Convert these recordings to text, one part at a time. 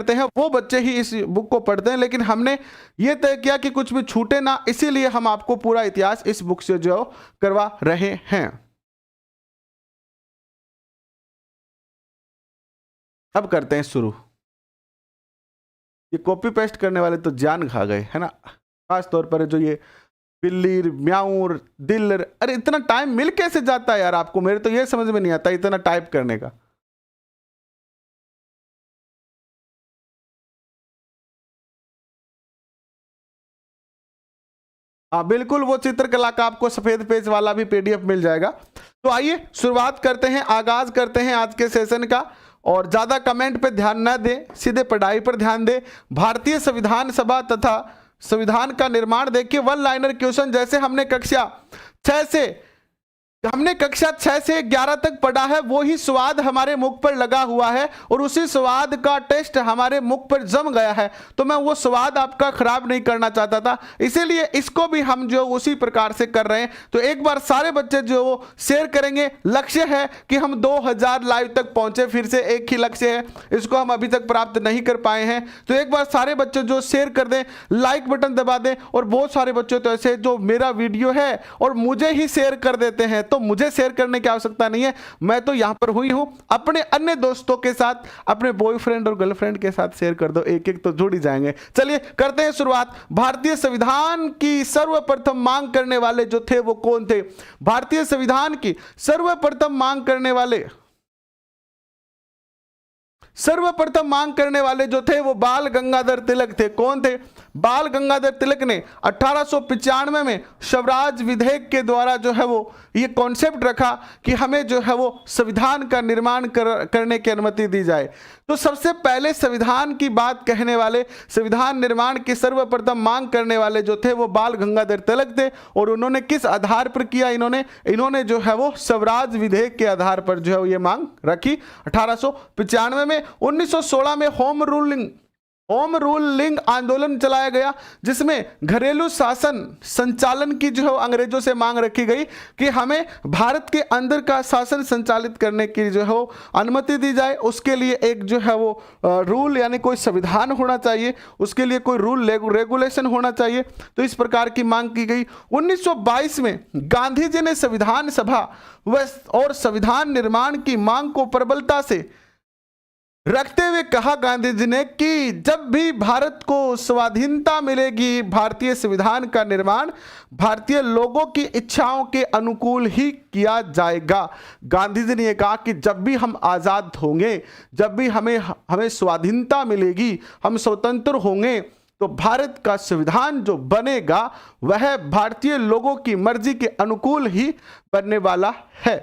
करते हैं वो बच्चे ही इस बुक को पढ़ते हैं, लेकिन हमने ये तय किया कि कुछ भी छूटे ना, इसीलिए हम आपको पूरा इतिहास इस बुक से जो करवा रहे हैं। अब करते हैं शुरू। ये कॉपी पेस्ट करने वाले तो जान खा गए है ना, खास तौर पर जो ये बिल्ली, म्याऊं, दिल, अरे इतना टाइम मिल कैसे जाता है यार आपको, मेरे तो ये समझ में नहीं आता इतना टाइप करने का। हाँ बिल्कुल, वो चित्रकला का आपको सफेद पेज वाला भी पीडीएफ मिल जाएगा। तो आइए शुरुआत करते हैं, आगाज करते हैं आज के सेशन का। और ज्यादा कमेंट पे ध्यान न दें, सीधे पढ़ाई पर ध्यान दें। भारतीय संविधान सभा तथा संविधान का निर्माण देखिए, वन लाइनर क्वेश्चन जैसे हमने कक्षा 6 से 11 तक पढ़ा है, वो ही स्वाद हमारे मुख पर लगा हुआ है और उसी स्वाद का टेस्ट हमारे मुख पर जम गया है। तो मैं वो स्वाद आपका खराब नहीं करना चाहता था, इसीलिए इसको भी हम जो उसी प्रकार से कर रहे हैं। तो एक बार सारे बच्चे जो शेयर करेंगे, लक्ष्य है कि हम 2000 लाइव तक पहुंचे, फिर से एक ही लक्ष्य है, इसको हम अभी तक प्राप्त नहीं कर पाए हैं। तो एक बार सारे बच्चे जो शेयर कर दें, लाइक बटन दबा दें। और बहुत सारे बच्चे तो ऐसे जो मेरा वीडियो है और मुझे ही शेयर कर देते हैं, तो मुझे शेयर करने की आवश्यकता नहीं है, मैं तो यहां पर हुई हूं, अपने अन्य दोस्तों के साथ, अपने बॉयफ्रेंड और गर्लफ्रेंड के साथ शेयर कर दो, एक एक तो जुड़ ही जाएंगे। चलिए करते हैं शुरुआत। भारतीय संविधान की सर्वप्रथम मांग करने वाले जो थे वो कौन थे? भारतीय संविधान की सर्वप्रथम मांग करने वाले जो थे वो बाल गंगाधर तिलक थे। कौन थे? बाल गंगाधर तिलक ने 1895 में स्वराज विधेयक के द्वारा जो है वो ये कॉन्सेप्ट रखा कि हमें जो है वो संविधान का निर्माण करने की अनुमति दी जाए। तो सबसे पहले संविधान की बात कहने वाले, संविधान निर्माण की सर्वप्रथम मांग करने वाले जो थे वो बाल गंगाधर तिलक थे। और उन्होंने किस आधार पर किया? इन्होंने जो है वो स्वराज विधेयक के आधार पर जो है वो ये मांग रखी 1895 में। 1916 में होम रूलिंग आंदोलन चलाया गया, जिसमें घरेलू शासन संचालन की जो है अंग्रेजों से मांग रखी गई कि हमें भारत के अंदर का शासन संचालित करने की जो है अनुमति दी जाए। उसके लिए एक जो है वो रूल यानी कोई संविधान होना चाहिए, उसके लिए कोई रूल रेगुलेशन होना चाहिए। तो इस प्रकार की मांग की गई। 1922 में गांधी जी ने संविधान सभा और संविधान निर्माण की मांग को प्रबलता से रखते हुए कहा गांधी जी ने कि जब भी भारत को स्वाधीनता मिलेगी, भारतीय संविधान का निर्माण भारतीय लोगों की इच्छाओं के अनुकूल ही किया जाएगा। गांधी जी ने यह कहा कि जब भी हम आजाद होंगे, जब भी हमें स्वाधीनता मिलेगी, हम स्वतंत्र होंगे, तो भारत का संविधान जो बनेगा वह भारतीय लोगों की मर्जी के अनुकूल ही बनने वाला है।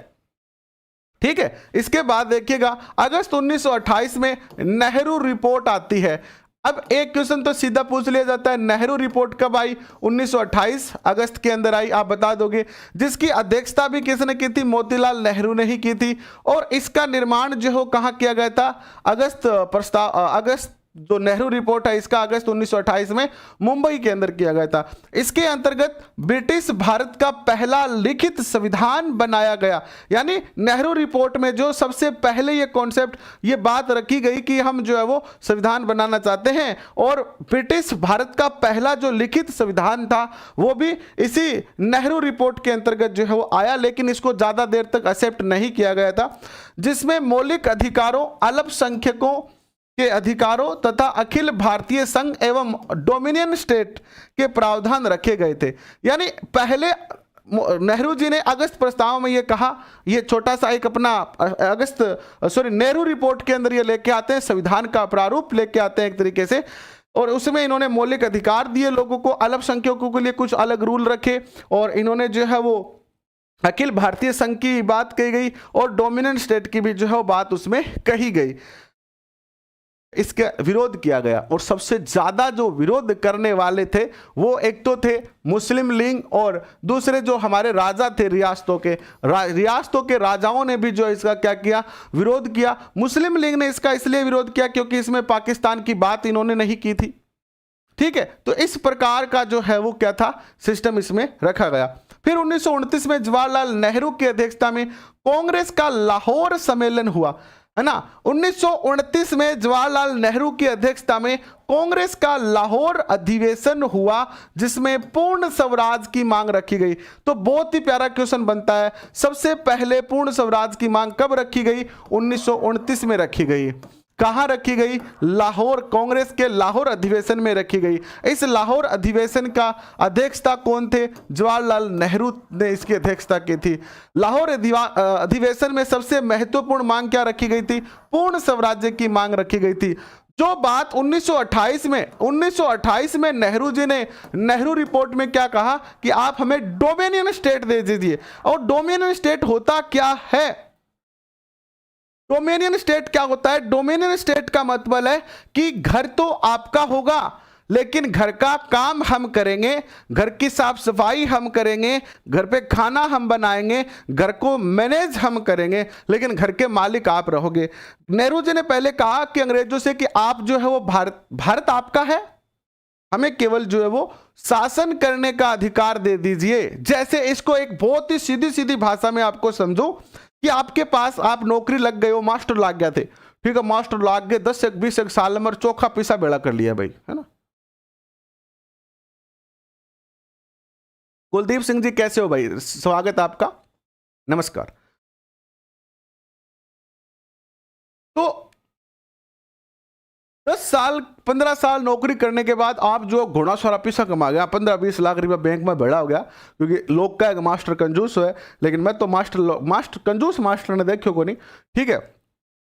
ठीक है, इसके बाद देखिएगा अगस्त 1928 में नेहरू रिपोर्ट आती है। अब एक क्वेश्चन तो सीधा पूछ लिया जाता है, नेहरू रिपोर्ट कब आई? 1928 अगस्त के अंदर आई, आप बता दोगे। जिसकी अध्यक्षता भी किसने की थी? मोतीलाल नेहरू ने ही की थी। और इसका निर्माण जो हो कहां किया गया था? अगस्त जो नेहरू रिपोर्ट है इसका अगस्त 1928 में मुंबई के अंदर किया गया था। इसके अंतर्गत ब्रिटिश भारत का पहला लिखित संविधान बनाया गया। यानी नेहरू रिपोर्ट में जो सबसे पहले ये कॉन्सेप्ट, ये बात रखी गई कि हम जो है वो संविधान बनाना चाहते हैं, और ब्रिटिश भारत का पहला जो लिखित संविधान था वो भी इसी नेहरू रिपोर्ट के अंतर्गत जो है वो आया। लेकिन इसको ज्यादा देर तक एक्सेप्ट नहीं किया गया था, जिसमें मौलिक अधिकारों, अल्पसंख्यकों के अधिकारों तथा अखिल भारतीय संघ एवं डोमिनियन स्टेट के प्रावधान रखे गए थे। यानी पहले नेहरू जी ने अगस्त प्रस्ताव में ये कहा, ये छोटा सा एक अपना नेहरू रिपोर्ट के अंदर ये लेके आते हैं, संविधान का प्रारूप लेके आते हैं एक तरीके से। और उसमें इन्होंने मौलिक अधिकार दिए लोगों को, अल्पसंख्यकों के लिए कुछ अलग रूल रखे, और इन्होंने जो है वो अखिल भारतीय संघ की बात कही गई और डोमिनेंट स्टेट की भी जो है वो बात उसमें कही गई। इसका विरोध किया गया, और सबसे ज्यादा जो विरोध करने वाले थे वो एक तो थे मुस्लिम लीग, और दूसरे जो हमारे राजा थे रियासतों के राजाओं ने भी जो इसका क्या किया? विरोध किया। मुस्लिम लीग ने इसका इसलिए विरोध किया क्योंकि इसमें पाकिस्तान की बात इन्होंने नहीं की थी। ठीक है, तो इस प्रकार का जो है वो क्या था? सिस्टम इसमें रखा गया। फिर 1929 में जवाहरलाल नेहरू की अध्यक्षता में कांग्रेस का लाहौर सम्मेलन हुआ, है ना। 1929 में जवाहरलाल नेहरू की अध्यक्षता में कांग्रेस का लाहौर अधिवेशन हुआ जिसमें पूर्ण स्वराज की मांग रखी गई। तो बहुत ही प्यारा क्वेश्चन बनता है, सबसे पहले पूर्ण स्वराज की मांग कब रखी गई? 1929 में रखी गई। कहां रखी गई? लाहौर, कांग्रेस के लाहौर अधिवेशन में रखी गई। इस लाहौर अधिवेशन का अध्यक्षता कौन थे? जवाहरलाल नेहरू ने इसकी अध्यक्षता की थी। लाहौर अधिवेशन में सबसे महत्वपूर्ण मांग क्या रखी गई थी? पूर्ण स्वराज्य की मांग रखी गई थी। जो बात 1928 में नेहरू जी ने नेहरू रिपोर्ट में क्या कहा कि आप हमें डोमिनियन स्टेट दे दीजिए। और डोमिनियन स्टेट होता क्या है? डोमिनियन स्टेट क्या होता है? डोमिनियन स्टेट का मतलब है कि घर तो आपका होगा लेकिन घर का काम हम करेंगे, घर की साफ सफाई हम करेंगे, घर पे खाना हम बनाएंगे, घर को मैनेज हम करेंगे, लेकिन घर के मालिक आप रहोगे। नेहरू जी ने पहले कहा कि अंग्रेजों से कि आप जो है वो भारत आपका है, हमें केवल जो है वो शासन करने का अधिकार दे दीजिए। जैसे इसको एक बहुत ही सीधी सीधी भाषा में आपको समझो कि आपके पास आप नौकरी लग गए हो, मास्टर लग गए थे, ठीक है, मास्टर लग गए 10-20 साल में चोखा पिसा बेड़ा कर लिया भाई, है ना। कुलदीप सिंह जी कैसे हो भाई? स्वागत आपका, नमस्कार। तो 10 साल 15 साल नौकरी करने के बाद आप जो घोड़ा सारा पैसा कमा गया, 15-20 लाख रुपया बैंक में भेड़ा हो गया, क्योंकि लोग का एक मास्टर कंजूस है, लेकिन मैं तो मास्टर कंजूस मास्टर ने देखो को नहीं, ठीक है।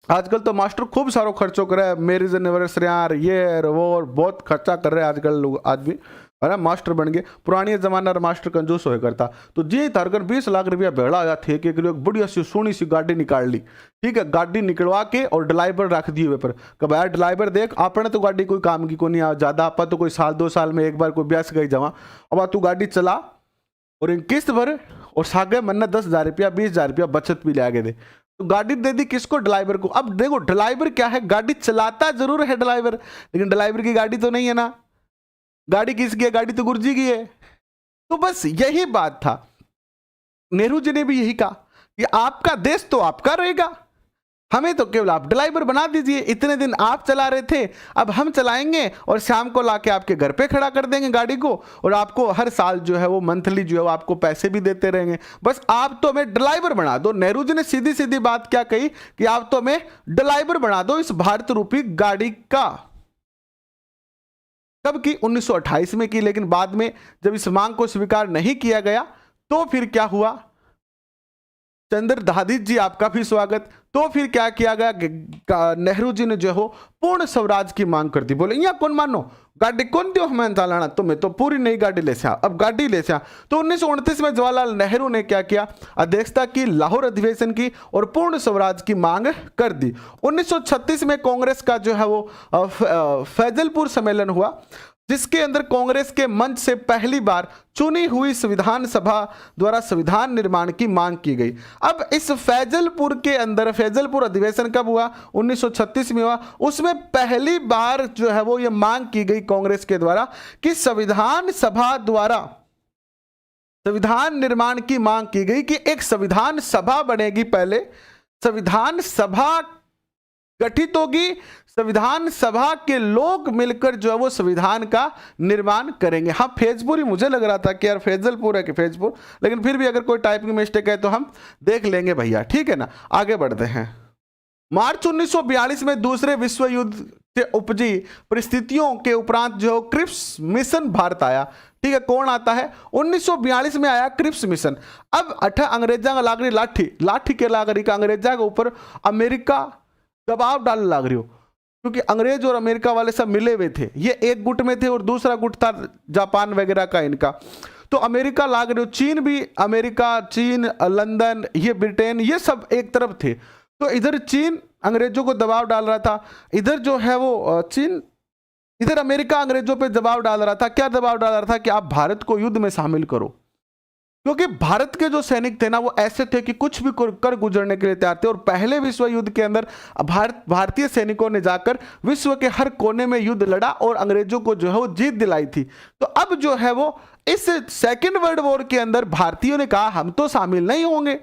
आजकल तो मास्टर खूब सारो खर्चो करे, मैरिज एनिवर्सरी यार, ये वो बहुत खर्चा कर रहे हैं आजकल लोग, आदमी है मास्टर बन गए। पुराने जमाना मास्टर कंजूस होया करता। तो जी तारकर 20 लाख रुपया भेड़ा आया थे कि एक बढ़िया सी सोनी सी गाड़ी निकाल ली, ठीक है, गाड़ी निकलवा के और ड्राइवर रख दिए हुए पर कब यार ड्राइवर देख आपने तो गाड़ी कोई काम की को नहीं ज्यादा, आप तो कोई साल 2 साल में एक बार कोई ब्यास गई जावा, अब तू गाड़ी चला और इन किस्त भर और सागे मन 10,000 रुपया 20,000 रुपया बचत भी ले आगे दे। तो गाड़ी दे दी किसको? ड्राइवर को। अब देखो ड्राइवर क्या है, गाड़ी चलाता जरूर है ड्राइवर, लेकिन ड्राइवर की गाड़ी तो नहीं है ना, गाड़ी किसकी है? गाड़ी तो गुरुजी की है। तो बस यही बात था, नेहरू जी ने भी यही कहा कि आपका देश तो आपका रहेगा, हमें तो केवल आप ड्राइवर बना दीजिए। इतने दिन आप चला रहे थे, अब हम चलाएंगे और शाम को लाके आपके घर पे खड़ा कर देंगे गाड़ी को, और आपको हर साल जो है वो मंथली जो है वो आपको पैसे भी देते रहेंगे, बस आप तो हमें ड्राइवर बना दो। नेहरू जी ने सीधी सीधी बात क्या कही कि आप तो हमें ड्राइवर बना दो इस भारत रूपी गाड़ी का। कब की? 1928 में की। लेकिन बाद में जब इस मांग को स्वीकार नहीं किया गया तो फिर क्या हुआ? चंद्र दादित जी आपका भी स्वागत। तो फिर क्या किया गया? नेहरू जी ने जो हो पूर्ण स्वराज की मांग कर दी। बोले यहाँ कौन मानो, गाड़ी कौन दो हमें चलाना, तुम्हें तो पूरी नई गाड़ी ले से, अब गाड़ी ले से। तो 1929 में जवाहरलाल नेहरू ने क्या किया? अध्यक्षता की, लाहौर अधिवेशन की और पूर्ण स्वराज की मांग कर दी। 1936 में कांग्रेस का जो है वो फैजलपुर सम्मेलन हुआ, जिसके अंदर कांग्रेस के मंच से पहली बार चुनी हुई संविधान सभा द्वारा संविधान निर्माण की मांग की गई। अब इस फैजलपुर के अंदर, फैजलपुर अधिवेशन कब हुआ? 1936 में हुआ। उसमें पहली बार जो है वो ये मांग की गई कांग्रेस के द्वारा कि संविधान सभा द्वारा संविधान निर्माण की मांग की गई कि एक संविधान सभा बनेगी, पहले संविधान सभा गठित होगी, संविधान सभा के लोग मिलकर जो है वो संविधान का निर्माण करेंगे। हाँ फैजपुर ही मुझे लग रहा था कि यार फैजलपुर है कि फैजपुर, लेकिन फिर भी अगर कोई टाइपिंग मिस्टेक है तो हम देख लेंगे भैया, ठीक है ना। आगे बढ़ते हैं। मार्च 1942 में दूसरे विश्व युद्ध से उपजी परिस्थितियों के उपरांत जो क्रिप्स मिशन भारत आया, ठीक है। कौन आता है? 1942 में आया क्रिप्स मिशन। अब अंग्रेजा का लाग रही लाठी के लाग रही का अंग्रेजा के ऊपर अमेरिका दबाव डालने लग रही हो, क्योंकि अंग्रेज और अमेरिका वाले सब मिले हुए थे। ये एक गुट में थे और दूसरा गुट था जापान वगैरह का इनका। तो अमेरिका लाग रहे हो, चीन भी, अमेरिका, चीन, लंदन, ये ब्रिटेन, ये सब एक तरफ थे। तो इधर चीन अंग्रेजों को दबाव डाल रहा था, इधर जो है वो चीन, इधर अमेरिका अंग्रेजों पे दबाव डाल रहा था। क्या दबाव डाल रहा था? कि आप भारत को युद्ध में शामिल करो, क्योंकि भारत के जो सैनिक थे ना वो ऐसे थे कि कुछ भी कर गुजरने के लिए तैयार थे। और पहले विश्व युद्ध के अंदर भारतीय सैनिकों ने जाकर विश्व के हर कोने में युद्ध लड़ा और अंग्रेजों को जो है वो जीत दिलाई थी। तो अब जो है वो इस सेकेंड वर्ल्ड वॉर के अंदर भारतीयों ने कहा हम तो शामिल नहीं होंगे,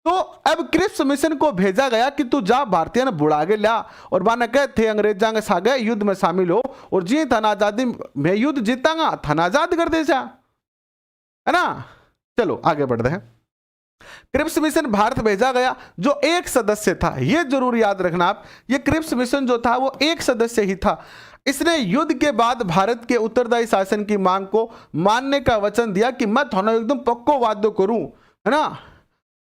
तो अब क्रिप्स मिशन को भेजा गया कि तू जा भारतीय ने बुला के ला और बाना कहे थे अंग्रेजा के सागे युद्ध में शामिल हो और जी थाना आजादी में युद्ध जीतांगा थाना आजाद कर दे जा, है ना। चलो आगे बढ़ते हैं। क्रिप्स मिशन भारत भेजा गया जो एक सदस्य था, यह जरूर याद रखना आप, ये क्रिप्स मिशन जो था वो एक सदस्य ही था। इसने युद्ध के बाद भारत के उत्तरदायी शासन की मांग को मानने का वचन दिया कि मैं थाना एकदम पक्को वादो करूं, है ना,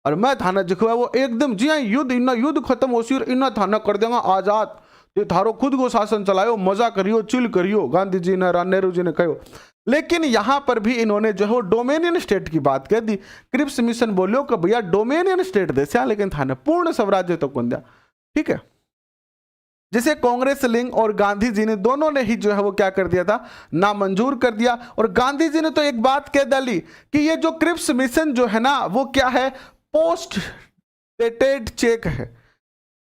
और मैं थाना जिखवा वो एकदम जी हाँ युद्ध खत्म हो सी और इन्ना थाना कर देगा आजाद, ये थारो खुद को शासन चलायो, मजा करियो, चिल करियो, गांधी जी ने नेहरू जी ने कहो। लेकिन यहां पर भी इन्होंने जो है डोमेनियन स्टेट की बात कह दी। क्रिप्स मिशन बोलियो कि भैया डोमेनियन स्टेट दे सिया, लेकिन थाने पूर्ण स्वराज्य तो कौन दिया, ठीक है। जिसे कांग्रेस लिंग और गांधी जी ने दोनों ने ही जो है वो क्या कर दिया था, नामंजूर कर दिया। और गांधी जी ने तो एक बात कह डाली कि ये जो क्रिप्स मिशन जो है ना वो क्या है, पोस्ट डेटेड चेक है,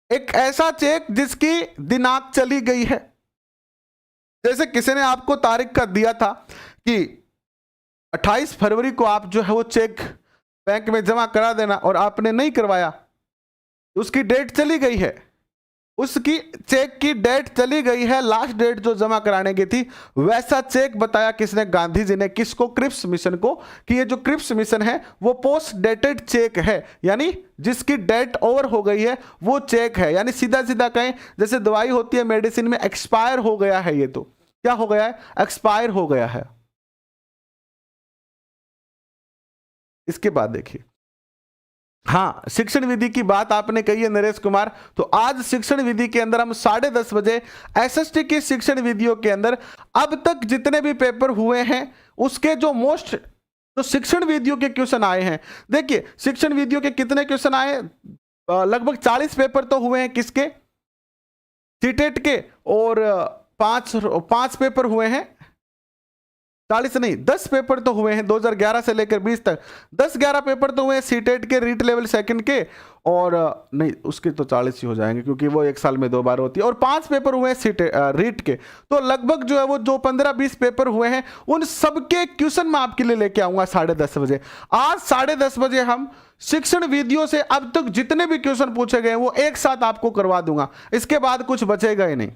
एक ऐसा चेक जिसकी दिनांक चली गई है। जैसे किसी ने आपको तारीख का दिया था कि 28 फरवरी को आप जो है वो चेक बैंक में जमा करा देना और आपने नहीं करवाया, उसकी डेट चली गई है, उसकी चेक की डेट चली गई है, लास्ट डेट जो जमा कराने की थी। वैसा चेक बताया किसने, गांधी जी ने। किसको, क्रिप्स मिशन को, कि ये जो क्रिप्स मिशन है वो पोस्ट डेटेड चेक है, यानी जिसकी डेट ओवर हो गई है वो चेक है। यानी सीधा सीधा कहें जैसे दवाई होती है मेडिसिन में, एक्सपायर हो गया है, ये तो क्या हो गया है, एक्सपायर हो गया है। इसके बाद देखिए, हाँ, शिक्षण विधि की बात आपने कही है नरेश कुमार, तो आज शिक्षण विधि के अंदर हम 10:30 बजे एसएसटी की शिक्षण विधियों के अंदर अब तक जितने भी पेपर हुए हैं उसके जो शिक्षण विधियों के क्वेश्चन आए हैं, देखिए शिक्षण विधियों के कितने क्वेश्चन आए, लगभग 40 पेपर तो हुए हैं किसके, सीटेट के, और 5 पेपर हुए हैं, 40 नहीं 10 पेपर तो हुए हैं 2011 से लेकर 20 तक, 10-11 पेपर तो हुए हैं सीटेट के, रीट लेवल सेकंड के, और नहीं उसके तो 40 ही हो जाएंगे क्योंकि वो एक साल में 2 बार होती है, और 5 पेपर हुए हैं सीटेट रीट के। तो लगभग जो है वो जो 15-20 पेपर हुए हैं उन सबके क्वेश्चन मैं आपके लिए लेके आऊंगा 10:30 बजे। आज 10:30 बजे हम शिक्षण विधियों से अब तक जितने भी क्वेश्चन पूछे गए वो एक साथ आपको करवा दूंगा, इसके बाद कुछ बचेगा ही नहीं।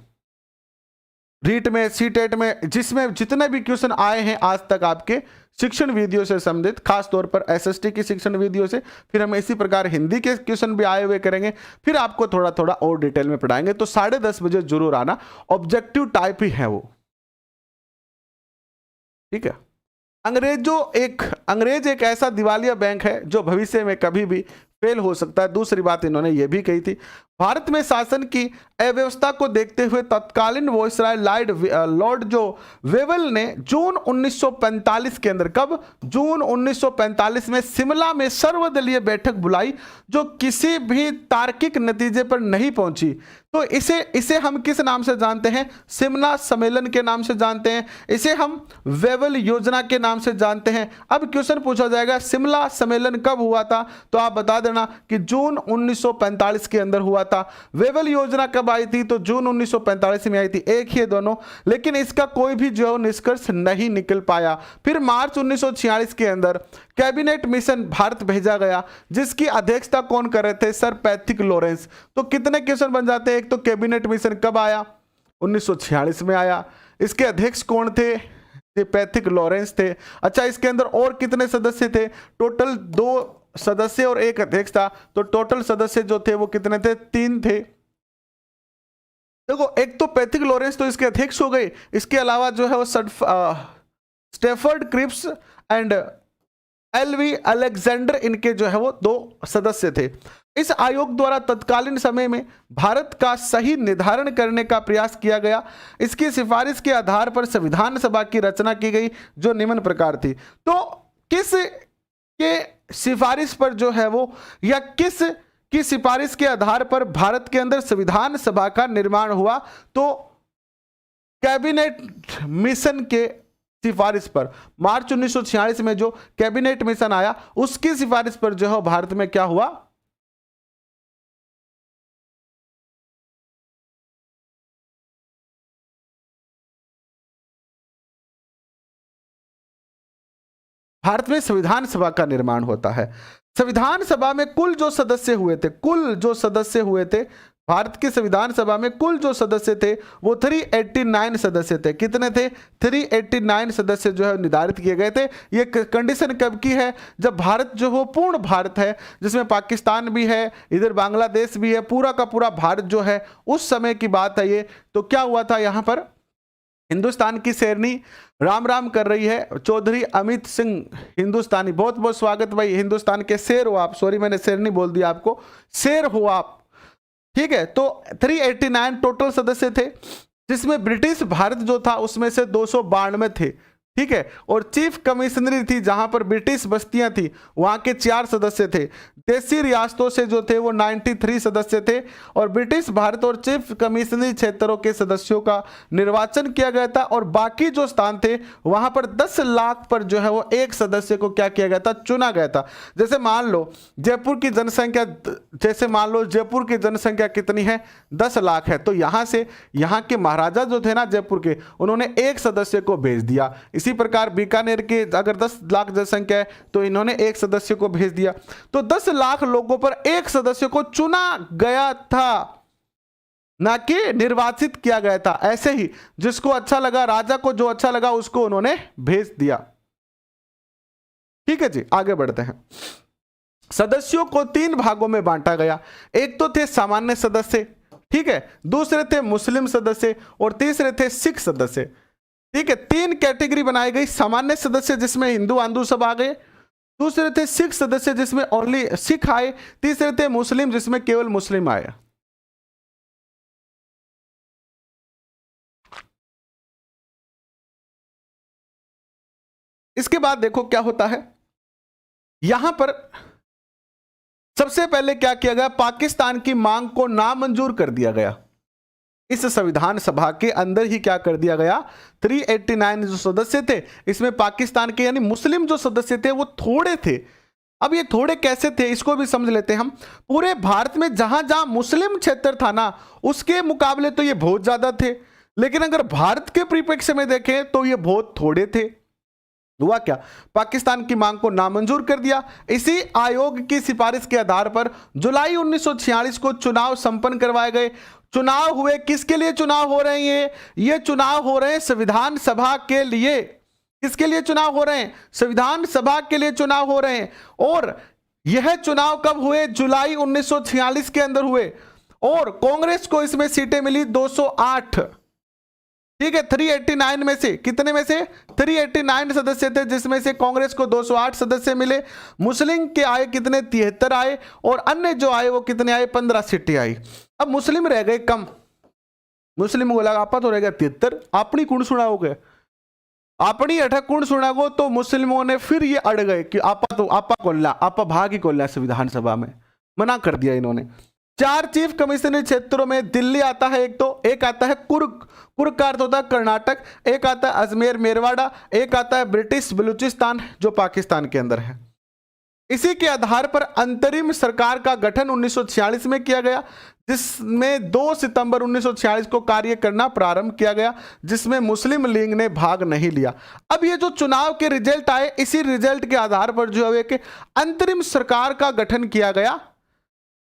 रीट में, सीटेट में, जिसमें जितने भी क्वेश्चन आए हैं आज तक आपके शिक्षण विधियों से संबंधित, खास तौर पर एसएसटी की शिक्षण विधियों से, फिर हम इसी प्रकार हिंदी के क्वेश्चन भी आए हुए करेंगे, फिर आपको थोड़ा थोड़ा और डिटेल में पढ़ाएंगे। तो 10:30 बजे जरूर आना, ऑब्जेक्टिव टाइप ही है वो, ठीक है। अंग्रेज एक ऐसा दिवालिया बैंक है जो भविष्य में कभी भी फेल हो सकता है। दूसरी बात इन्होंने ये भी कही थी, भारत में शासन की अव्यवस्था को देखते हुए तत्कालीन वायसराय लॉर्ड जो वेवल ने जून 1945 के अंदर, कब, जून 1945 में शिमला में सर्वदलीय बैठक बुलाई जो किसी भी तार्किक नतीजे पर नहीं पहुंची। तो इसे हम किस नाम से जानते हैं, शिमला सम्मेलन के नाम से जानते हैं, इसे हम वेवल योजना के नाम से जानते हैं। अब क्वेश्चन पूछा जाएगा शिमला सम्मेलन कब हुआ था, तो आप बता देना कि जून 1945 के अंदर हुआ था। वेवल योजना कब आई थी, तो जून 1945 में आई थी, एक ही दोनों, लेकिन इसका कोई भी जो निष्कर्ष नहीं निकल पाया। फिर मार्च 1946 के अंदर कैबिनेट मिशन भारत भेजा गया जिसकी अध्यक्षता कौन कर रहे थे, सर पैथिक लॉरेंस। तो कितने क्वेश्चन बन जाते हैं, एक तो कैबिनेट मिशन कब आया, 1946 में आया, इसके अध्यक्ष कौन थे, पैथिक लॉरेंस थे। अच्छा, इसके अंदर और कितने सदस्य थे, टोटल 2 सदस्य और 1 अध्यक्ष था, तो टोटल सदस्य जो थे वो कितने थे, 3 थे। देखो, एक तो पैथिक लॉरेंस तो इसके अध्यक्ष हो गए, इसके अलावा जो है वो Stafford Cripps and A V Alexander, इनके जो है वो 2 सदस्य थे। इस आयोग द्वारा तत्कालीन समय में भारत का सही निर्धारण करने का प्रयास किया गया। इसकी सिफारिश के आधार पर संविधान सभा की रचना की गई जो निम्न प्रकार थी। तो किस के सिफारिश पर जो है वो, या किस की सिफारिश के आधार पर भारत के अंदर संविधान सभा का निर्माण हुआ, तो कैबिनेट मिशन के सिफारिश पर, मार्च 1946 में जो कैबिनेट मिशन आया उसकी सिफारिश पर जो है भारत में क्या हुआ, भारत में संविधान सभा का निर्माण होता है। संविधान सभा में कुल जो सदस्य हुए थे भारत की संविधान सभा में कुल जो सदस्य थे वो 389 सदस्य थे। कितने थे? 389 सदस्य जो है निर्धारित किए गए थे। ये कंडीशन कब की है? जब भारत जो वो पूर्ण भारत है, जिसमें पाकिस्तान भी है, इधर बांग्लादेश भी है, पूरा का पूरा भारत जो है, उस समय की बात है ये। तो क्या हुआ था यहाँ पर? हिंदुस्तान की शेरनी राम राम कर रही है चौधरी अमित सिंह हिंदुस्तानी, बहुत बहुत स्वागत भाई। हिंदुस्तान के शेर हो आप, सॉरी मैंने शेरनी बोल दिया आपको, शेर हो आप, ठीक है। तो 389 टोटल सदस्य थे, जिसमें ब्रिटिश भारत जो था उसमें से 292 थे, ठीक है। और चीफ कमिश्नरी थी, जहां पर ब्रिटिश बस्तियां थी, वहां के 4 सदस्य थे। देशी रियासतों से जो थे वो 93 सदस्य थे। और ब्रिटिश भारत और चीफ कमिश्नरी क्षेत्रों के सदस्यों का निर्वाचन किया गया था। और बाकी जो स्थान थे वहां पर 10 लाख पर जो है वो एक सदस्य को क्या किया गया था? चुना गया था। जैसे मान लो जयपुर की जनसंख्या कितनी है? 10 लाख है। तो यहां से यहाँ के महाराजा जो थे ना जयपुर के, उन्होंने एक सदस्य को भेज दिया। इसी प्रकार बीकानेर के अगर 10 लाख जनसंख्या है तो इन्होंने एक सदस्य को भेज दिया। तो 10 लाख लोगों पर एक सदस्य को चुना गया था, ना कि निर्वाचित किया गया था। ऐसे ही जिसको अच्छा लगा, राजा को जो अच्छा लगा उसको उन्होंने भेज दिया। ठीक है जी, आगे बढ़ते हैं। सदस्यों को 3 भागों में बांटा गया। एक तो थे सामान्य सदस्य, ठीक है, दूसरे थे मुस्लिम सदस्य और तीसरे थे सिख सदस्य। ठीक है, 3 कैटेगरी बनाई गई। सामान्य सदस्य जिसमें हिंदू आंदू सब आ गए, दूसरे थे सिख सदस्य जिसमें ओनली सिख आए, तीसरे थे मुस्लिम जिसमें केवल मुस्लिम आए। इसके बाद देखो क्या होता है। यहां पर सबसे पहले क्या किया गया? पाकिस्तान की मांग को नामंजूर कर दिया गया। इस संविधान सभा के अंदर ही क्या कर दिया गया? 389 जो सदस्य थे, इसमें पाकिस्तान के यानी मुस्लिम जो सदस्य थे वो थोड़े थे। अब ये थोड़े कैसे थे इसको भी समझ लेते हैं हम। पूरे भारत में जहां जहां मुस्लिम क्षेत्र था ना, उसके मुकाबले तो ये बहुत ज्यादा थे, लेकिन अगर भारत के परिप्रेक्ष्य में देखें तो ये बहुत थोड़े थे। हुआ क्या? पाकिस्तान की मांग को नामंजूर कर दिया। इसी आयोग की सिफारिश के आधार पर जुलाई 1946 को चुनाव संपन्न करवाए गए। चुनाव हुए, किसके लिए चुनाव हो रहे हैं? ये चुनाव हो रहे हैं संविधान सभा के लिए। किसके लिए चुनाव हो रहे हैं? संविधान सभा के लिए चुनाव हो रहे हैं। और यह चुनाव कब हुए? जुलाई 1946 के अंदर हुए। और कांग्रेस को इसमें सीटें मिली 208। ठीक है, 389 में से कितने में से? 389 सदस्य थे, जिसमें से कांग्रेस को 208 सदस्य मिले। मुस्लिम के आए कितने? 73 आए। और अन्य जो आए वो कितने आए? 15 सीटें आई। अब मुस्लिम रह गए कम। मुस्लिम को लगा आपा तो रह गया 73, अपनी कुण सुनाओगे, अपनी अठा कुण सुनागो। तो मुस्लिमों ने फिर ये अड़ गए कि आपा कोल्ला, आपा भाग ही कोल्ला संविधान सभा में, मना कर दिया इन्होंने। 4 चीफ कमिश्नरी क्षेत्रों में दिल्ली आता है, एक आता है कुर्ग का अर्थ होता है कर्नाटक, एक आता है अजमेर मेरवाड़ा, एक आता है ब्रिटिश बलूचिस्तान जो पाकिस्तान के अंदर है। इसी के आधार पर अंतरिम सरकार का गठन 1946 में किया गया, जिसमें 2 सितंबर 1946 को कार्य करना प्रारंभ किया गया, जिसमें मुस्लिम लीग ने भाग नहीं लिया। अब ये जो चुनाव के रिजल्ट आए, इसी रिजल्ट के आधार पर जो है कि अंतरिम सरकार का गठन किया गया,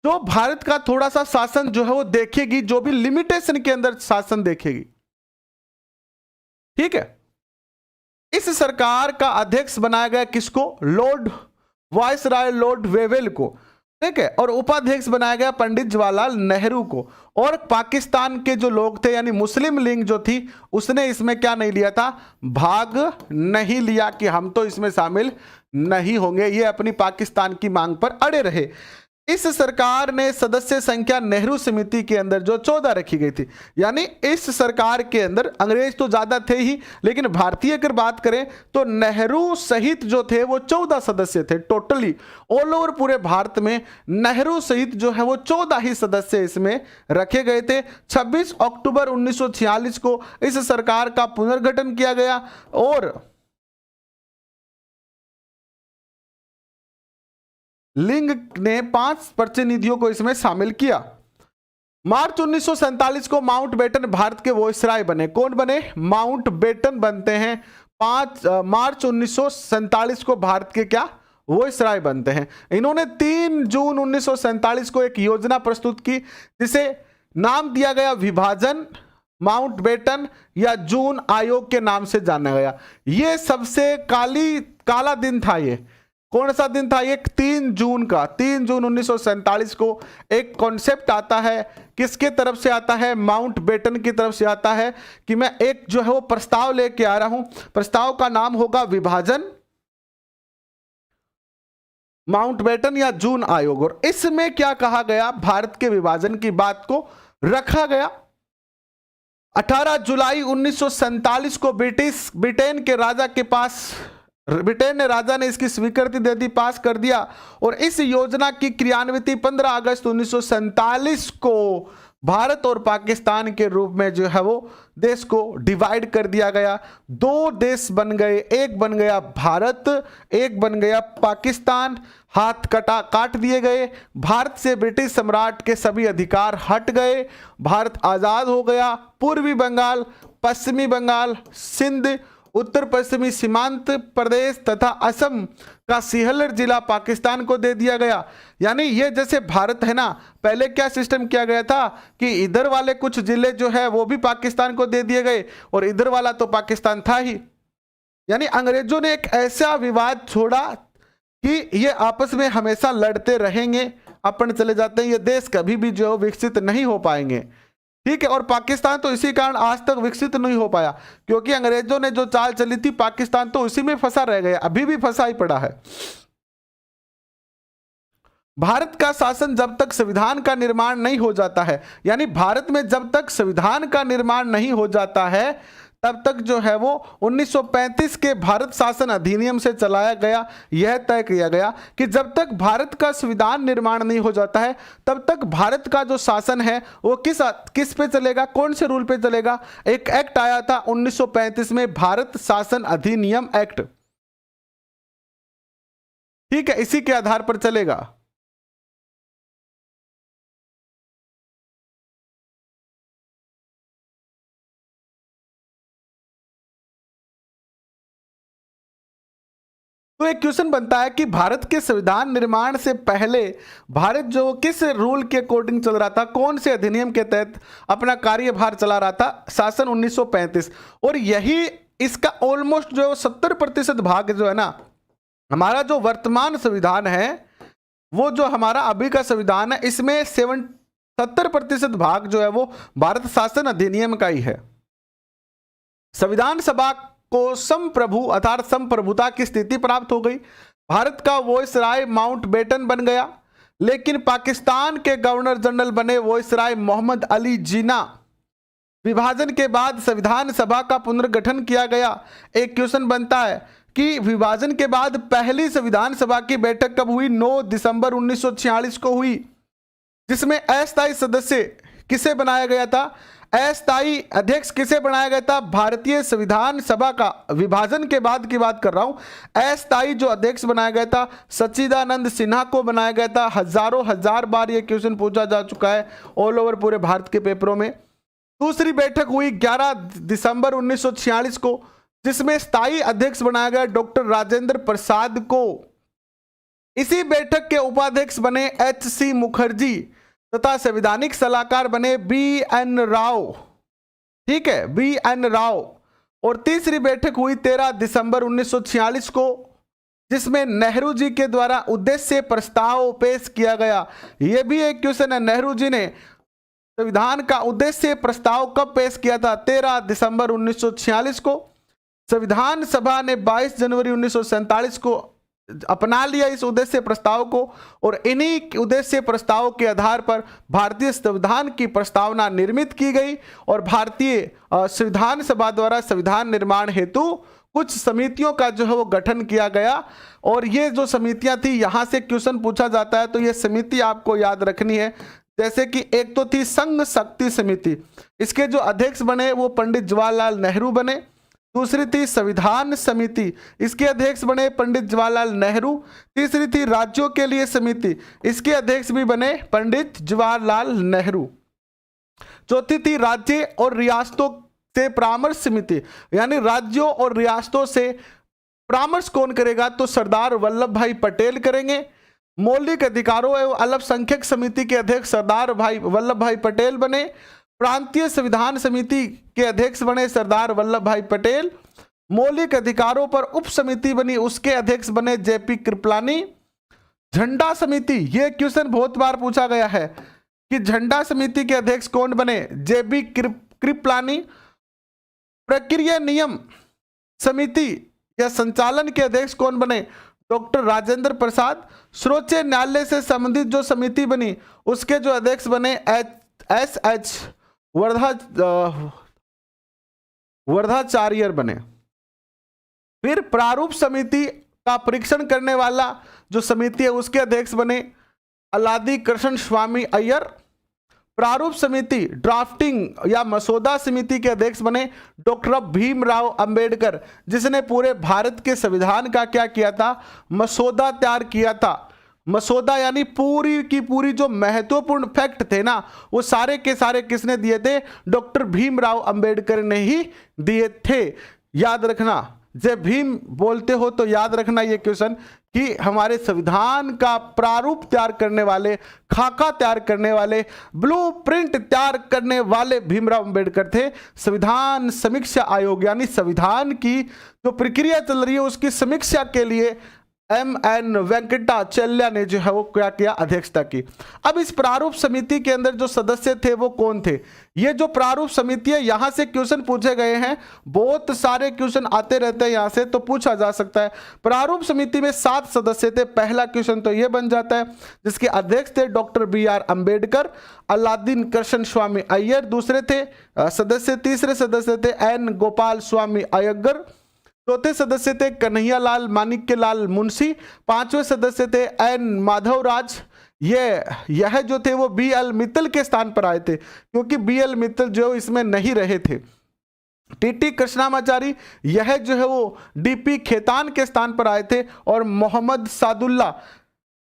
जो भारत का थोड़ा सा शासन जो है वो देखेगी, जो भी लिमिटेशन के अंदर शासन देखेगी। ठीक है, इस सरकार का अध्यक्ष बनाया गया किसको? लॉर्ड वायसराय लॉर्ड वेवेल को। ठीक है, और उपाध्यक्ष बनाया गया पंडित जवाहरलाल नेहरू को। और पाकिस्तान के जो लोग थे यानी मुस्लिम लीग जो थी, उसने इसमें क्या नहीं लिया था? भाग नहीं लिया कि हम तो इसमें शामिल नहीं होंगे। ये अपनी पाकिस्तान की मांग पर अड़े रहे। इस सरकार ने सदस्य संख्या नेहरू समिति के अंदर जो 14 रखी गई थी, यानी इस सरकार के अंदर अंग्रेज तो ज्यादा थे ही, लेकिन भारतीय अगर बात करें तो नेहरू सहित जो थे वो 14 सदस्य थे टोटली। ऑल ओवर पूरे भारत में नेहरू सहित जो है वो 14 ही सदस्य इसमें रखे गए थे। 26 अक्टूबर 1946 को इस सरकार का पुनर्गठन किया गया और लिंग ने 5 प्रतिनिधियों को इसमें शामिल किया। मार्च 1947 को माउंटबेटन भारत के वायसराय बने। कौन बने? माउंटबेटन बनते हैं। 5 मार्च 1947 को भारत के क्या? वॉइसराय बनते हैं। इन्होंने 3 जून 1947 को एक योजना प्रस्तुत की जिसे नाम दिया गया विभाजन माउंटबेटन या जून आयोग के नाम से जाना गया। ये सबसे काला दिन था। ये कौन सा दिन था? ये 3 जून का, 3 जून 1947 को एक कॉन्सेप्ट आता है। किसके तरफ से आता है? माउंटबेटन की तरफ से आता है कि मैं एक जो है वो प्रस्ताव लेके आ रहा हूं। प्रस्ताव का नाम होगा विभाजन माउंटबेटन या जून आयोग। और इसमें क्या कहा गया? भारत के विभाजन की बात को रखा गया। 18 जुलाई 1947 को ब्रिटेन के राजा के पास, ब्रिटेन ने राजा ने इसकी स्वीकृति दे दी, पास कर दिया। और इस योजना की क्रियान्विति 15 अगस्त 1947 को भारत और पाकिस्तान के रूप में जो है वो देश को डिवाइड कर दिया गया। 2 देश बन गए, एक बन गया भारत, एक बन गया पाकिस्तान। हाथ काट दिए गए। भारत से ब्रिटिश सम्राट के सभी अधिकार हट गए। भारत आजाद हो गया। पूर्वी बंगाल, पश्चिमी बंगाल, सिंध, उत्तर पश्चिमी सीमांत प्रदेश तथा असम का सिहलर जिला पाकिस्तान को दे दिया गया। यानी ये जैसे भारत है ना, पहले क्या सिस्टम किया गया था कि इधर वाले कुछ जिले जो है वो भी पाकिस्तान को दे दिए गए और इधर वाला तो पाकिस्तान था ही। यानी अंग्रेजों ने एक ऐसा विवाद छोड़ा कि ये आपस में हमेशा लड़ते रहेंगे, अपन चले जाते हैं, ये देश कभी भी जो विकसित नहीं हो पाएंगे। ठीक है। और पाकिस्तान तो इसी कारण आज तक विकसित नहीं हो पाया, क्योंकि अंग्रेजों ने जो चाल चली थी, पाकिस्तान तो उसी में फंसा रह गया, अभी भी फंसा ही पड़ा है। भारत का शासन जब तक संविधान का निर्माण नहीं हो जाता है, यानी भारत में जब तक संविधान का निर्माण नहीं हो जाता है तब तक जो है वो 1935 के भारत शासन अधिनियम से चलाया गया। यह तय किया गया कि जब तक भारत का संविधान निर्माण नहीं हो जाता है तब तक भारत का जो शासन है वो किस पे चलेगा, कौन से रूल पे चलेगा। एक एक्ट आया था 1935 में, भारत शासन अधिनियम एक्ट। ठीक है, इसी के आधार पर चलेगा। तो एक क्वेश्चन बनता है कि भारत के संविधान निर्माण से पहले भारत जो किस रूल के अकॉर्डिंग चल रहा था, कौन से अधिनियम के तहत अपना कार्यभार चला रहा था? शासन 1935। और यही इसका ऑलमोस्ट जो 70% भाग जो है ना, हमारा जो वर्तमान संविधान है, वो जो हमारा अभी का संविधान है, इसमें 70% भाग जो है वो भारत शासन अधिनियम का ही है। संविधान सभा को संप्रभु अर्थात संप्रभुता की स्थिति प्राप्त हो गई। भारत का वॉइसराय माउंटबेटन बन गया, लेकिन पाकिस्तान के गवर्नर जनरल बने वॉइसराय मोहम्मद अली जिन्ना। विभाजन के बाद संविधान सभा का पुनर्गठन किया गया। एक क्वेश्चन बनता है कि विभाजन के बाद पहली संविधान सभा की बैठक कब हुई? 9 दिसंबर 1946 को हुई, जिसमें अस्थायी सदस्य किसे बनाया गया था? अस्थायी अध्यक्ष किसे बनाया गया था? भारतीय संविधान सभा का, विभाजन के बाद की बात कर रहा हूं। अस्थायी जो अध्यक्ष बनाया गया था सच्चिदानंद सिन्हा को बनाया गया था। हजार बार ये क्वेश्चन पूछा जा चुका है ऑल ओवर पूरे भारत के पेपरों में। दूसरी बैठक हुई 11 दिसंबर 1946 को, जिसमें स्थायी अध्यक्ष बनाया गया डॉक्टर राजेंद्र प्रसाद को। इसी बैठक के उपाध्यक्ष बने HC मुखर्जी तथा संवैधानिक सलाहकार बने BN राव। ठीक है, BN राव। और तीसरी बैठक हुई 13 दिसंबर 1946 को, जिसमें नेहरू जी के द्वारा उद्देश्य प्रस्ताव पेश किया गया। यह भी एक क्वेश्चन है, नेहरू जी ने संविधान का उद्देश्य प्रस्ताव कब पेश किया था? 13 दिसंबर 1946 को। संविधान सभा ने 22 जनवरी 1947 को अपना लिया इस उद्देश्य प्रस्ताव को, और इन्हीं उद्देश्य प्रस्ताव के आधार पर भारतीय संविधान की प्रस्तावना निर्मित की गई और भारतीय संविधान सभा द्वारा संविधान निर्माण हेतु कुछ समितियों का जो है वो गठन किया गया। और ये जो समितियां थी, यहां से क्वेश्चन पूछा जाता है तो ये समिति आपको याद रखनी है। जैसे कि एक तो थी संघ शक्ति समिति, इसके जो अध्यक्ष बने वो पंडित जवाहरलाल नेहरू बने। दूसरी थी संविधान समिति, इसके अध्यक्ष बने पंडित जवाहरलाल नेहरू। तीसरी थी राज्यों के लिए समिति, इसके अध्यक्ष भी बने पंडित जवाहरलाल नेहरू। चौथी थी राज्य और रियासतों से परामर्श समिति, यानी राज्यों और रियासतों से परामर्श कौन करेगा? तो सरदार वल्लभ भाई पटेल करेंगे। मौलिक अधिकारों एवं अल्पसंख्यक समिति के अध्यक्ष सरदार वल्लभ भाई पटेल बने। प्रांतीय संविधान समिति के अध्यक्ष बने सरदार वल्लभ भाई पटेल। मौलिक अधिकारों पर उप समिति बनी, उसके अध्यक्ष बने जेपी कृपलानी। झंडा समिति, यह क्वेश्चन बहुत बार पूछा गया है कि झंडा समिति के अध्यक्ष कौन बने? जेबी कृपलानी। प्रक्रिया नियम समिति या संचालन के अध्यक्ष कौन बने? डॉक्टर राजेंद्र प्रसाद। सर्वोच्च न्यायालय से संबंधित जो समिति बनी उसके जो अध्यक्ष बने एस वर्धाचार्य बने। फिर प्रारूप समिति का परीक्षण करने वाला जो समिति है उसके अध्यक्ष बने अलादी कृष्ण स्वामी अय्यर। प्रारूप समिति ड्राफ्टिंग या मसौदा समिति के अध्यक्ष बने डॉक्टर भीमराव अंबेडकर, जिसने पूरे भारत के संविधान का क्या किया था? मसौदा तैयार किया था। मसौदा यानी पूरी की पूरी जो महत्वपूर्ण फैक्ट थे ना वो सारे के सारे किसने दिए थे? डॉक्टर भीमराव अंबेडकर ने ही दिए थे। याद रखना, जब भीम बोलते हो तो याद रखना ये क्वेश्चन कि हमारे संविधान का प्रारूप तैयार करने वाले, खाका तैयार करने वाले, ब्लूप्रिंट तैयार करने वाले भीमराव अंबेडकर थे। संविधान समीक्षा आयोग यानी संविधान की जो प्रक्रिया चल रही है उसकी समीक्षा के लिए एम.एन. वेंकटाचलैया ने जो है वो क्या किया? अध्यक्षता की। अब इस प्रारूप समिति के अंदर जो सदस्य थे वो कौन थे? ये जो प्रारूप समिति है यहां से क्वेश्चन पूछे गए हैं, बहुत सारे क्वेश्चन आते रहते हैं यहां से, तो पूछा जा सकता है। प्रारूप समिति में 7 सदस्य थे। पहला क्वेश्चन तो ये बन जाता है, जिसके अध्यक्ष थे doctor B R. Ambedkar, Alladi Krishnaswamy Iyer दूसरे थे सदस्य। तीसरे सदस्य थे एन. गोपाल स्वामी अय्यर। चौथे सदस्य थे कन्हैयालाल माणिक्यलाल मुंशी। 5वें सदस्य थे एन. माधवराज। यह जो थे वो बी.एल. मित्तल के स्थान पर आए थे, क्योंकि बी.एल. मित्तल जो इसमें नहीं रहे थे। टी.टी. कृष्णामाचारी, यह जो है वो डी.पी. खेतान के स्थान पर आए थे। और मोहम्मद सादुल्ला।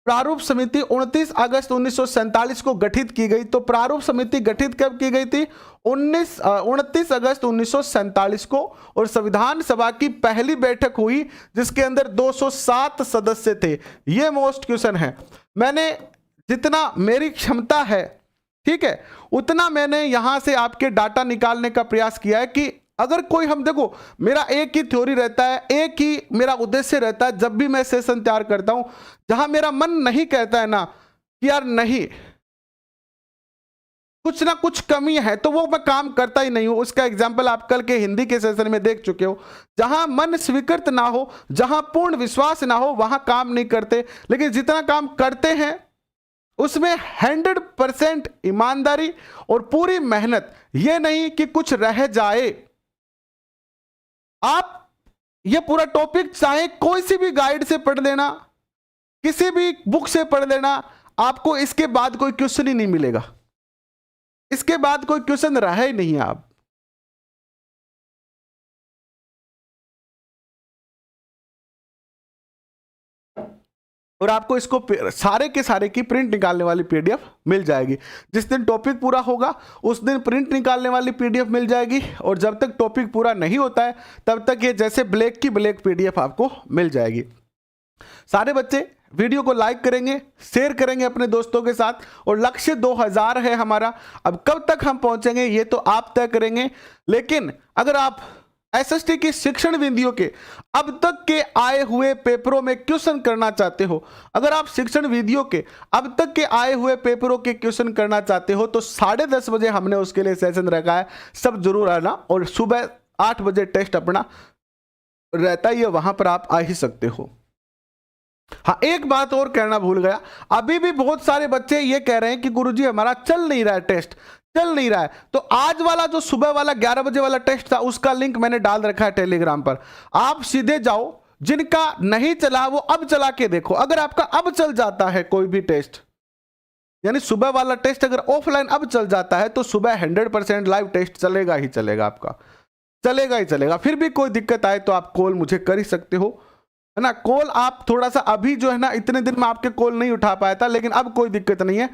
प्रारूप समिति 29 अगस्त 1947 को गठित की गई। तो प्रारूप समिति गठित कब की गई थी? 29 अगस्त 1947 को। और संविधान सभा की पहली बैठक हुई जिसके अंदर 207 सदस्य थे। ये मोस्ट क्वेश्चन है। मैंने जितना मेरी क्षमता है, ठीक है, उतना मैंने यहां से आपके डाटा निकालने का प्रयास किया है कि अगर कोई, हम देखो मेरा एक ही थ्योरी रहता है, एक ही मेरा उद्देश्य रहता है जब भी मैं सेशन तैयार करता हूं, जहां मेरा मन नहीं कहता है ना कि यार नहीं, कुछ ना कुछ कमी है, तो वो मैं काम करता ही नहीं हूं। उसका एग्जाम्पल आप कल के हिंदी के सेशन में देख चुके हो। जहां मन स्वीकृत ना हो, जहां पूर्ण विश्वास ना हो, वहां काम नहीं करते। लेकिन जितना काम करते हैं उसमें 100% ईमानदारी और पूरी मेहनत, ये नहीं कि कुछ रह जाए। आप ये पूरा टॉपिक चाहे कोई सी भी गाइड से पढ़ लेना, किसी भी बुक से पढ़ लेना, आपको इसके बाद कोई क्वेश्चन ही नहीं मिलेगा। इसके बाद कोई क्वेश्चन रहा ही नहीं। आप और आपको इसको सारे के सारे की प्रिंट निकालने वाली पीडीएफ मिल जाएगी। जिस दिन टॉपिक पूरा होगा उस दिन प्रिंट निकालने वाली पीडीएफ मिल जाएगी। और जब तक टॉपिक पूरा नहीं होता है तब तक ये जैसे ब्लैक की ब्लैक पीडीएफ आपको मिल जाएगी। सारे बच्चे वीडियो को लाइक करेंगे, शेयर करेंगे अपने दोस्तों के साथ। और लक्ष्य 2000 है हमारा। अब कब तक हम पहुंचेंगे ये तो आप तय करेंगे। लेकिन अगर आप एसएसटी की शिक्षण बिंदियों के अब तक के आए हुए पेपरों में क्वेश्चन करना चाहते हो, अगर आप शिक्षण विधियों के अब तक के आए हुए पेपरों के क्वेश्चन करना चाहते हो, तो 10:30 बजे हमने उसके लिए सेशन रखा है। सब जरूर आना। और सुबह 8 बजे टेस्ट अपना रहता ही है, वहां पर आप आ ही सकते हो। हाँ, एक बात और कहना भूल गया। अभी भी बहुत सारे बच्चे ये कह रहे हैं कि गुरुजी हमारा चल नहीं रहा है, टेस्ट चल नहीं रहा है। तो आज वाला जो सुबह वाला 11 बजे वाला टेस्ट था उसका लिंक मैंने डाल रखा है टेलीग्राम पर। आप सीधे जाओ, जिनका नहीं चला वो अब चला के देखो। अगर आपका अब चल जाता है कोई भी टेस्ट, यानी सुबह वाला टेस्ट अगर ऑफलाइन अब चल जाता है, तो सुबह 100% लाइव टेस्ट चलेगा ही चलेगा, आपका चलेगा ही चलेगा। फिर भी कोई दिक्कत आए तो आप कॉल मुझे कर ही सकते हो, है ना। कॉल आप थोड़ा सा अभी जो है ना, इतने दिन में आपके कॉल नहीं उठा पाया था, लेकिन अब कोई दिक्कत नहीं है।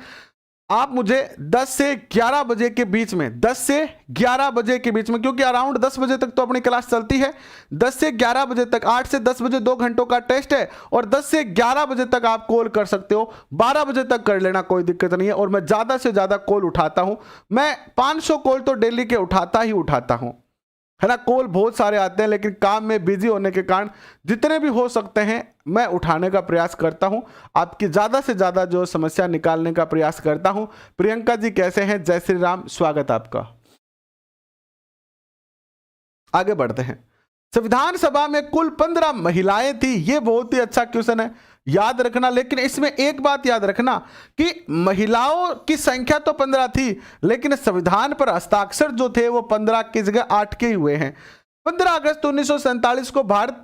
आप मुझे 10 से 11 बजे के बीच में, 10 से 11 बजे के बीच में, क्योंकि अराउंड 10 बजे तक तो अपनी क्लास चलती है, 10 से 11 बजे तक, 8 से 10 बजे 2 घंटों का टेस्ट है, और 10 से 11 बजे तक आप कॉल कर सकते हो। 12 बजे तक कर लेना, कोई दिक्कत नहीं है। और मैं ज़्यादा से ज़्यादा कॉल उठाता हूँ, मैं 500 कॉल तो डेली के उठाता ही उठाता हूँ, है ना। कॉल बहुत सारे आते हैं, लेकिन काम में बिजी होने के कारण जितने भी हो सकते हैं मैं उठाने का प्रयास करता हूं, आपकी ज़्यादा से ज़्यादा जो समस्या निकालने का प्रयास करता हूं। प्रियंका जी कैसे हैं? जय श्री राम, स्वागत आपका। आगे बढ़ते हैं। संविधान सभा में कुल 15 महिलाएं थी, ये बहुत ही अच्छा क्वेश्चन है, याद रखना। लेकिन इसमें एक बात याद रखना कि महिलाओं की संख्या तो 15 थी, लेकिन संविधान पर हस्ताक्षर जो थे वो 15 की जगह 8 के हुए हैं। 15 अगस्त 1947 को भारत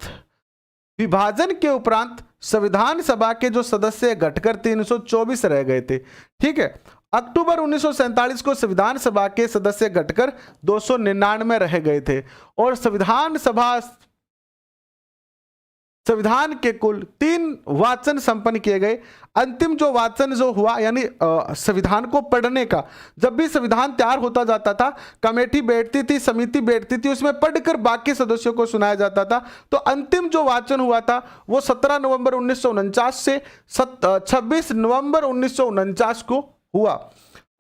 विभाजन के उपरांत संविधान सभा के जो सदस्य घटकर 324 रह गए थे, ठीक है। अक्टूबर 1947 को संविधान सभा के सदस्य घटकर 299 रह गए थे, और संविधान के कुल 3 वाचन संपन्न किए गए। अंतिम जो वाचन जो हुआ, यानी संविधान को पढ़ने का, जब भी संविधान तैयार होता जाता था, कमेटी बैठती थी, समिति बैठती थी, उसमें पढ़कर बाकी सदस्यों को सुनाया जाता था। तो अंतिम जो वाचन हुआ था वो 17 नवंबर 1949 से 26 नवंबर 1949 को हुआ।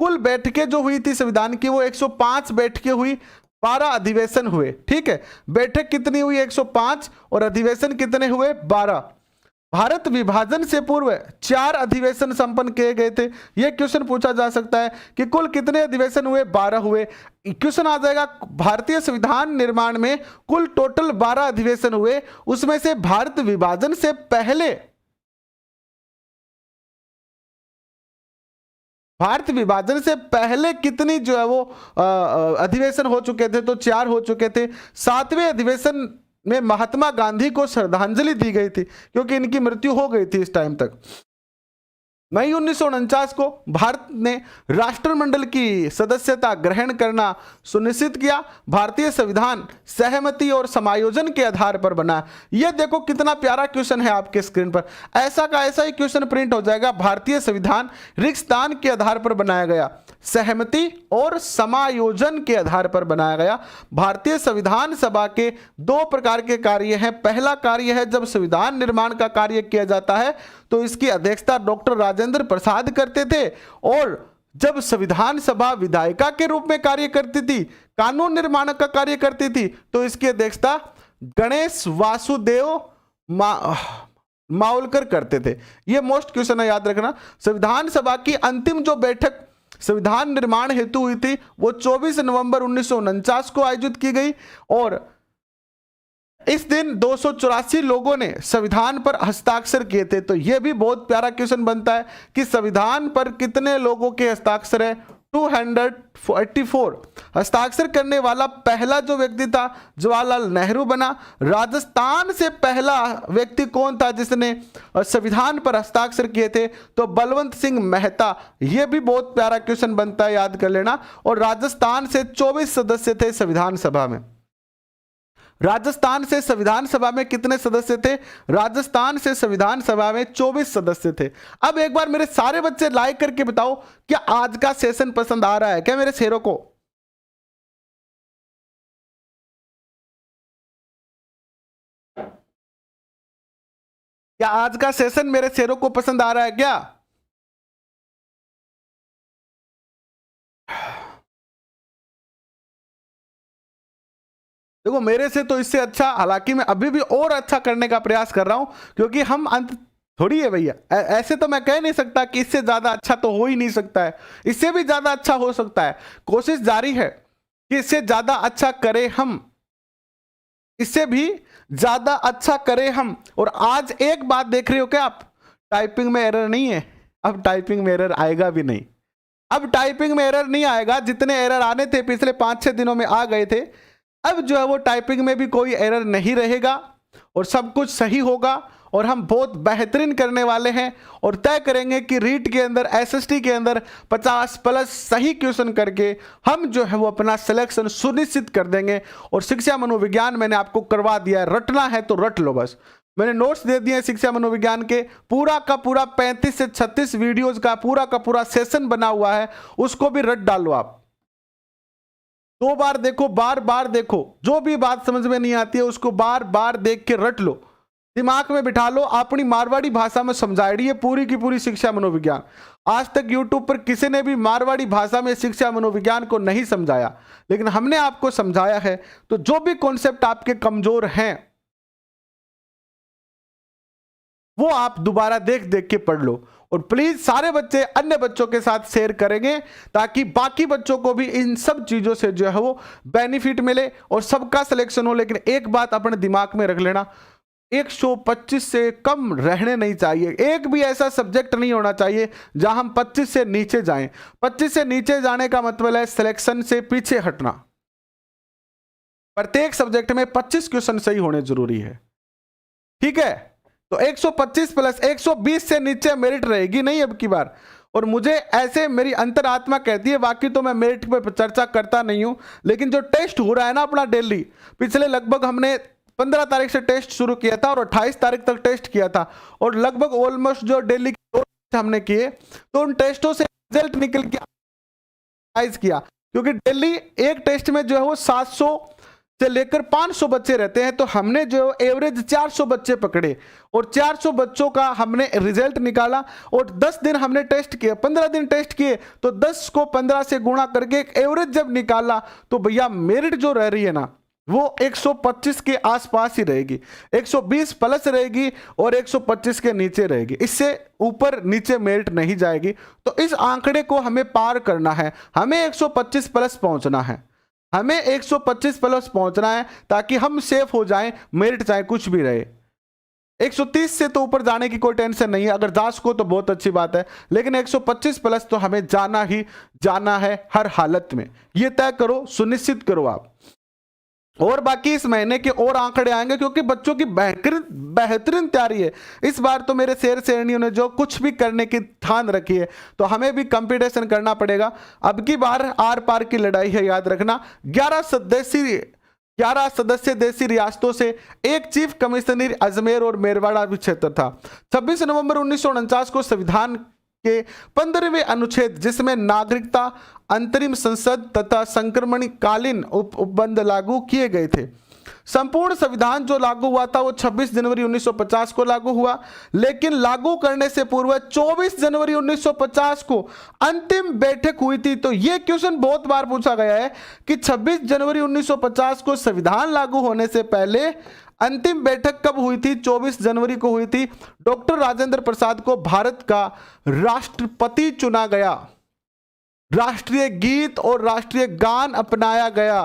कुल बैठकें जो हुई थी संविधान की वो 105 बैठकें हुई, 12 अधिवेशन हुए, ठीक है। बैठक कितनी हुई? 105, और अधिवेशन कितने हुए? 12। भारत विभाजन से पूर्व 4 अधिवेशन संपन्न किए गए थे। यह क्वेश्चन पूछा जा सकता है कि कुल कितने अधिवेशन हुए? 12 हुए। क्वेश्चन आ जाएगा भारतीय संविधान निर्माण में कुल टोटल 12 अधिवेशन हुए, उसमें से भारत विभाजन से पहले कितनी जो है वो अधिवेशन हो चुके थे? तो 4 हो चुके थे। 7वें अधिवेशन में महात्मा गांधी को श्रद्धांजलि दी गई थी, क्योंकि इनकी मृत्यु हो गई थी इस टाइम तक। मई 1949 को भारत ने राष्ट्रमंडल की सदस्यता ग्रहण करना सुनिश्चित किया। भारतीय संविधान सहमति और समायोजन के आधार पर बना। यह देखो कितना प्यारा क्वेश्चन है आपके स्क्रीन पर, ऐसा का ऐसा ही क्वेश्चन प्रिंट हो जाएगा। भारतीय संविधान रिक्त स्थान के आधार पर बनाया गया, सहमति और समायोजन के आधार पर बनाया गया। भारतीय संविधान सभा के 2 प्रकार के कार्य हैं। पहला कार्य है जब संविधान निर्माण का कार्य किया जाता है तो इसकी अध्यक्षता डॉक्टर राजेंद्र प्रसाद करते थे, और जब संविधान सभा विधायिका के रूप में कार्य करती थी, कानून निर्माण का कार्य करती थी, तो इसकी अध्यक्षता गणेश वासुदेव मावलकर करते थे। यह मोस्ट क्वेश्चन है, याद रखना। संविधान सभा की अंतिम जो बैठक संविधान निर्माण हेतु हुई थी वो 24 नवंबर 1949 को आयोजित की गई, और इस दिन 284 लोगों ने संविधान पर हस्ताक्षर किए थे। तो यह भी बहुत प्यारा क्वेश्चन बनता है कि संविधान पर कितने लोगों के हस्ताक्षर है? 284। हस्ताक्षर करने वाला पहला जो व्यक्ति था जवाहरलाल नेहरू बना। राजस्थान से पहला व्यक्ति कौन था जिसने संविधान पर हस्ताक्षर किए थे? तो बलवंत सिंह मेहता। यह भी बहुत प्यारा क्वेश्चन बनता है, याद कर लेना। और राजस्थान से 24 सदस्य थे संविधान सभा में। राजस्थान से संविधान सभा में कितने सदस्य थे? राजस्थान से संविधान सभा में 24 सदस्य थे। अब एक बार मेरे सारे बच्चे लाइक करके बताओ, क्या आज का सेशन पसंद आ रहा है क्या मेरे शेरों को? क्या आज का सेशन मेरे शेरों को पसंद आ रहा है क्या? देखो मेरे से तो इससे अच्छा, हालांकि मैं अभी भी और अच्छा करने का प्रयास कर रहा हूं, क्योंकि हम अंत थोड़ी है भैया। ऐसे तो मैं कह नहीं सकता कि इससे ज्यादा अच्छा तो हो ही नहीं सकता है, इससे भी ज्यादा अच्छा हो सकता है। कोशिश जारी है कि इससे ज्यादा अच्छा करें हम, इससे भी ज्यादा अच्छा करें हम। और आज एक बात देख रहे हो क्या आप? टाइपिंग में एरर नहीं है, अब टाइपिंग में एरर आएगा भी नहीं। अब टाइपिंग में एरर नहीं आएगा, जितने एरर आने थे पिछले 5-6 दिनों में आ गए थे। अब जो है वो टाइपिंग में भी कोई एरर नहीं रहेगा और सब कुछ सही होगा, और हम बहुत बेहतरीन करने वाले हैं और तय करेंगे कि रीट के अंदर, एसएसटी के अंदर 50+ सही क्वेश्चन करके हम जो है वो अपना सिलेक्शन सुनिश्चित कर देंगे। और शिक्षा मनोविज्ञान मैंने आपको करवा दिया है, रटना है तो रट लो बस। मैंने नोट्स दे दिए हैं शिक्षा मनोविज्ञान के, पूरा का पूरा 35 से 36 वीडियोज का पूरा सेशन बना हुआ है, उसको भी रट डालो आप। 2 बार देखो, बार बार देखो, जो भी बात समझ में नहीं आती है उसको बार बार देख के रट लो, दिमाग में बिठा लो। अपनी मारवाड़ी भाषा में समझाई है पूरी की पूरी शिक्षा मनोविज्ञान। आज तक यूट्यूब पर किसी ने भी मारवाड़ी भाषा में शिक्षा मनोविज्ञान को नहीं समझाया, लेकिन हमने आपको समझाया है। तो जो भी कॉन्सेप्ट आपके कमजोर हैं वो आप दोबारा देख देख के पढ़ लो, और प्लीज सारे बच्चे अन्य बच्चों के साथ शेयर करेंगे ताकि बाकी बच्चों को भी इन सब चीजों से जो है वो बेनिफिट मिले और सबका सिलेक्शन हो। लेकिन एक बात अपने दिमाग में रख लेना, 125 से कम रहने नहीं चाहिए। एक भी ऐसा सब्जेक्ट नहीं होना चाहिए जहां हम 25 से नीचे जाएं। 25 से नीचे जाने का मतलब है सिलेक्शन से पीछे हटना। प्रत्येक सब्जेक्ट में 25 क्वेश्चन सही होने जरूरी है, ठीक है। तो 125 प्लस 120 से नीचे मेरिट रहेगी नहीं अब की बार। और मुझे ऐसे मेरी अंतरात्मा कहती है, बाकी तो मैं मेरिट पे चर्चा करता नहीं हूं, लेकिन जो टेस्ट हो रहा है ना अपना डेली, पिछले लगभग हमने 15 तारीख से टेस्ट शुरू किया था और 28 तारीख तक टेस्ट किया था, और लगभग ऑलमोस्ट जो डेली हमने किए, तो उन टेस्टों से रिजल्ट निकल के किया, क्योंकि डेली एक टेस्ट में जो है वो 700 से लेकर 500 बच्चे रहते हैं। तो हमने जो एवरेज 400 बच्चे पकड़े और 400 बच्चों का हमने रिजल्ट निकाला, और 10 दिन हमने टेस्ट किए, 15 दिन टेस्ट किए, तो 10 को 15 से गुणा करके एक एवरेज जब निकाला तो भैया मेरिट जो रह रही है ना वो 125 के आसपास ही रहेगी, 120 प्लस रहेगी और 125 के नीचे रहेगी, इससे ऊपर नीचे मेरिट नहीं जाएगी। तो इस आंकड़े को हमें पार करना है, हमें 125 प्लस पहुंचना है, हमें 125 प्लस पहुंचना है ताकि हम सेफ हो जाएं, मेरिट चाहे कुछ भी रहे। 130 से तो ऊपर जाने की कोई टेंशन नहीं है, अगर 10 को तो बहुत अच्छी बात है, लेकिन 125 प्लस तो हमें जाना ही जाना है हर हालत में। ये तय करो, सुनिश्चित करो आप। और बाकी इस महीने के और आंकड़े आएंगे क्योंकि बच्चों की बेहतरीन तैयारी है। इस बार तो मेरे शेर शेरनियों ने जो कुछ भी करने की ठान रखी है, तो हमें भी कंपटीशन करना पड़ेगा। अब की बार आर पार की लड़ाई है, याद रखना। 11 सदस्य देशी रियासतों से एक चीफ कमिश्नर अजमेर और मेरवाड़ा भी क्षेत्र था। 26 नवंबर 1949 को संविधान के 15वें अनुच्छेद, जिसमें नागरिकता, अंतरिम संसद तथा संक्रमणकालीन उपबंध लागू किए गए थे। संपूर्ण संविधान जो लागू हुआ था वो 26 जनवरी 1950 को लागू हुआ, लेकिन लागू करने से पूर्व 24 जनवरी 1950 को अंतिम बैठक हुई थी। तो ये क्वेश्चन बहुत बार पूछा गया है कि 26 जनवरी 1950 को संविधान लागू होने से पहले अंतिम बैठक कब हुई थी? 24 जनवरी को हुई थी। डॉक्टर राजेंद्र प्रसाद को भारत का राष्ट्रपति चुना गया। राष्ट्रीय गीत और राष्ट्रीय गान अपनाया गया।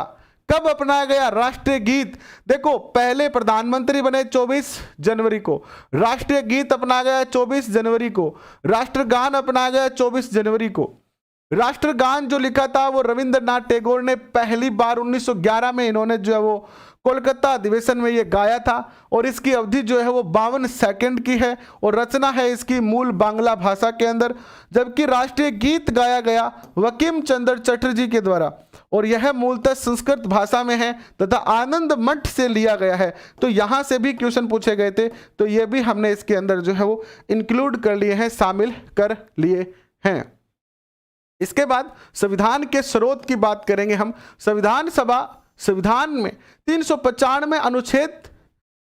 कब अपनाया गया राष्ट्रीय गीत? देखो, पहले प्रधानमंत्री बने 24 जनवरी को, राष्ट्रीय गीत अपनाया गया 24 जनवरी को, राष्ट्रगान अपनाया गया 24 जनवरी को। राष्ट्रगान जो लिखा था वो रविंद्रनाथ टैगोर ने पहली बार 1911 में इन्होंने जो है वो कोलकाता अधिवेशन में ये गाया था, और इसकी अवधि जो है वो 52 सेकंड की है और रचना है इसकी मूल बांग्ला भाषा के अंदर। जबकि राष्ट्रीय गीत गाया गया बंकिम चंद्र चटर्जी के द्वारा, और यह मूलतः संस्कृत भाषा में है तथा आनंद मठ से लिया गया है। तो यहाँ से भी क्वेश्चन पूछे गए थे, तो ये भी हमने इसके अंदर जो है वो इंक्लूड कर लिए हैं, शामिल कर लिए हैं। इसके बाद संविधान के स्रोत की बात करेंगे हम। संविधान में 395 अनुच्छेद,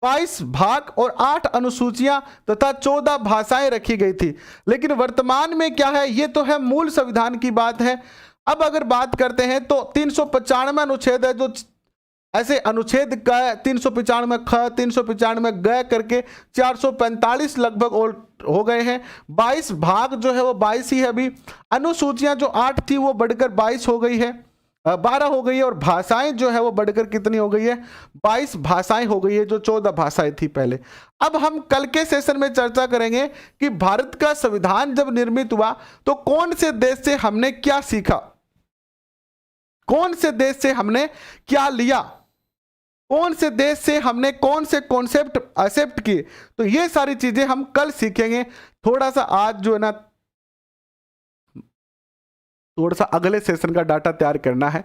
22 भाग और 8 अनुसूचियां तथा 14 भाषाएं रखी गई थी। लेकिन वर्तमान में क्या है, ये तो है मूल संविधान की बात है। अब अगर बात करते हैं तो 395 अनुच्छेद है, जो ऐसे अनुच्छेद का 395 ख, 395 ग करके 445 लगभग हो गए हैं। 22 भाग जो है वो 22 ही है अभी। अनुसूचियां जो 8 थी वो बढ़कर 22 हो गई है, 12 हो गई है, और भाषाएं जो है वो बढ़कर कितनी हो गई है? 22 भाषाएं हो गई है, जो 14 भाषाएं थी पहले। अब हम कल के सेशन में चर्चा करेंगे कि भारत का संविधान जब निर्मित हुआ तो कौन से देश से हमने क्या सीखा, कौन से देश से हमने क्या लिया, कौन से देश से हमने कौन से कॉन्सेप्ट एक्सेप्ट किए। तो ये सारी चीजें हम कल सीखेंगे। थोड़ा सा आज जो है ना, थोड़ा सा अगले सेशन का डाटा तैयार करना है,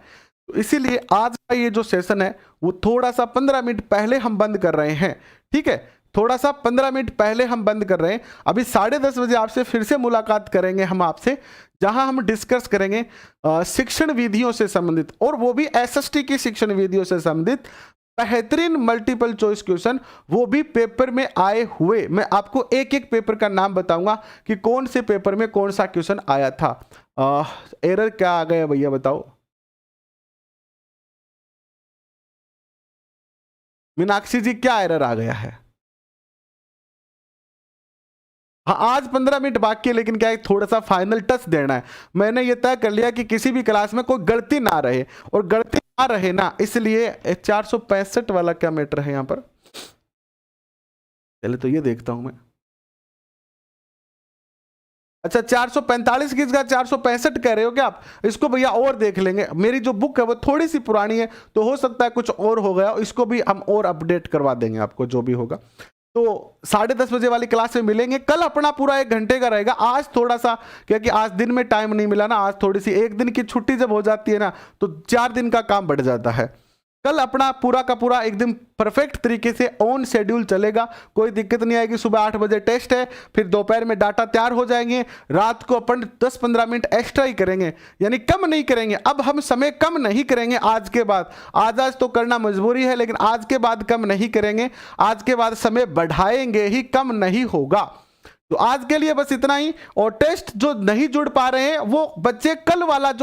तो इसीलिए आज का ये जो सेशन है वो थोड़ा सा 15 मिनट पहले हम बंद कर रहे हैं, ठीक है। थोड़ा सा 15 मिनट पहले हम बंद कर रहे हैं। अभी 10:30 बजे आपसे फिर से मुलाकात करेंगे हम आपसे, जहां हम डिस्कस करेंगे शिक्षण विधियों से संबंधित, और वो भी एसएसटी की शिक्षण विधियों से संबंधित बेहतरीन मल्टीपल चॉइस क्वेश्चन, वो भी पेपर में आए हुए। मैं आपको एक एक पेपर का नाम बताऊंगा कि कौन से पेपर में कौन सा क्वेश्चन आया था। एरर क्या आ गया भैया बताओ? मीनाक्षी जी क्या एरर आ गया है? हाँ, आज 15 मिनट बाकी है, लेकिन क्या है थोड़ा सा फाइनल टच देना है। मैंने ये तय कर लिया कि किसी भी क्लास में कोई गलती ना रहे, और गलती ना रहे ना, इसलिए 465 वाला क्या मैटर है यहाँ पर, पहले तो ये देखता हूं मैं। अच्छा 445 किसका 465 कह रहे हो क्या आप? इसको भैया और देख लेंगे, मेरी जो बुक है वो थोड़ी सी पुरानी है, तो हो सकता है कुछ और हो गया, इसको भी हम और अपडेट करवा देंगे आपको जो भी होगा। तो 10:30 बजे वाली क्लास में मिलेंगे। कल अपना पूरा 1 घंटे का रहेगा। आज थोड़ा सा, क्योंकि आज दिन में टाइम नहीं मिला ना, आज थोड़ी सी, एक दिन की छुट्टी जब हो जाती है ना, तो 4 दिन का काम बढ़ जाता है। कल अपना पूरा का पूरा एकदम परफेक्ट तरीके से ऑन शेड्यूल चलेगा, कोई दिक्कत नहीं आएगी। सुबह 8 बजे टेस्ट है, फिर दोपहर में डाटा तैयार हो जाएंगे, रात को अपन 10-15 मिनट एक्स्ट्रा ही करेंगे, यानी कम नहीं करेंगे। अब हम समय कम नहीं करेंगे आज के बाद, आज तो करना मजबूरी है, लेकिन आज के बाद कम नहीं करेंगे। आज के बाद समय बढ़ाएंगे ही, कम नहीं होगा। तो आज के लिए बस इतना ही। और टेस्ट जो नहीं जुड़ पा रहे हैं वो बच्चे कल वाला जो